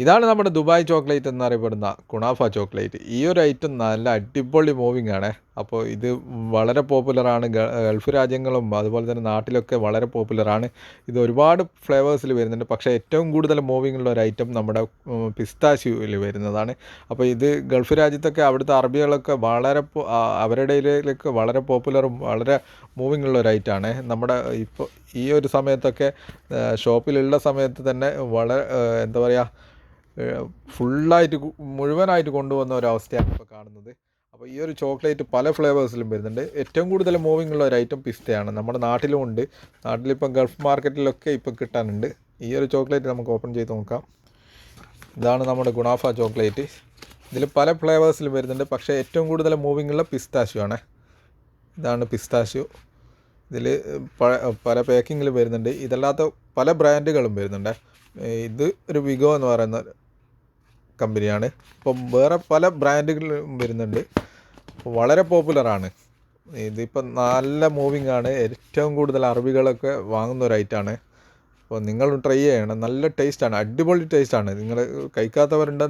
ഇതാണ് നമ്മുടെ Dubai chocolate എന്നറിയപ്പെടുന്ന കുണാഫ ചോക്ലേറ്റ്. ഈ ഒരു ഐറ്റം നല്ല അടിപൊളി മൂവിങ് ആണ്. അപ്പോൾ ഇത് വളരെ പോപ്പുലറാണ്. ഗൾഫ് രാജ്യങ്ങളും അതുപോലെ തന്നെ നാട്ടിലൊക്കെ വളരെ പോപ്പുലറാണ്. ഇത് ഒരുപാട് ഫ്ലേവേഴ്സിൽ വരുന്നുണ്ട്. പക്ഷേ ഏറ്റവും കൂടുതൽ മൂവിങ് ഉള്ള ഒരു ഐറ്റം നമ്മുടെ പിസ്താഷ്യൂവിൽ വരുന്നതാണ്. അപ്പോൾ ഇത് ഗൾഫ് രാജ്യത്തൊക്കെ അവിടുത്തെ അറബികളൊക്കെ വളരെ അവരുടെ ഇടയിലേക്ക് വളരെ പോപ്പുലറും വളരെ മൂവിങ് ഉള്ള ഒരു ഐറ്റമാണ്. നമ്മുടെ ഇപ്പോൾ ഈ ഒരു സമയത്തൊക്കെ ഷോപ്പിലുള്ള സമയത്ത് തന്നെ വളരെ എന്താ പറയുക, ഫുള്ളായിട്ട് മുഴുവനായിട്ട് കൊണ്ടുവന്ന ഒരവസ്ഥയാണ് ഇപ്പോൾ കാണുന്നത്. അപ്പോൾ ഈ ഒരു ചോക്ലേറ്റ് പല ഫ്ലേവേഴ്സിലും വരുന്നുണ്ട്. ഏറ്റവും കൂടുതൽ മൂവിങ് ഉള്ള ഒരു ഐറ്റം പിസ്തയാണ്. നമ്മുടെ നാട്ടിലും ഉണ്ട്. നാട്ടിലിപ്പം ഗൾഫ് മാർക്കറ്റിലൊക്കെ ഇപ്പോൾ കിട്ടാനുണ്ട്. ഈ ഒരു ചോക്ലേറ്റ് നമുക്ക് ഓപ്പൺ ചെയ്ത് നോക്കാം. ഇതാണ് നമ്മുടെ ഗുണാഫ ചോക്ലേറ്റ്. ഇതിൽ പല ഫ്ലേവേഴ്സിലും വരുന്നുണ്ട്. പക്ഷേ ഏറ്റവും കൂടുതൽ മൂവിങ് ഉള്ള പിസ്താഷ്യൂ ആണ്. ഇതാണ് പിസ്താഷ്യൂ. ഇതിൽ പല പാക്കിങ്ങിൽ വരുന്നുണ്ട്. ഇതല്ലാത്ത പല ബ്രാൻഡുകളും വരുന്നുണ്ട്. ഇത് ഒരു വിഗോ എന്ന് പറയുന്ന കമ്പനിയാണ്. ഇപ്പം വേറെ പല ബ്രാൻഡുകളും വരുന്നുണ്ട്. വളരെ പോപ്പുലറാണ്. ഇതിപ്പം നല്ല മൂവിങ് ആണ്. ഏറ്റവും കൂടുതൽ അറബികളൊക്കെ വാങ്ങുന്ന ഒരു ഐറ്റമാണ്. അപ്പോൾ നിങ്ങൾ ട്രൈ ചെയ്യണം. നല്ല ടേസ്റ്റാണ്, അടിപൊളി ടേസ്റ്റാണ്. നിങ്ങൾ കഴിക്കാത്തവരുണ്ട്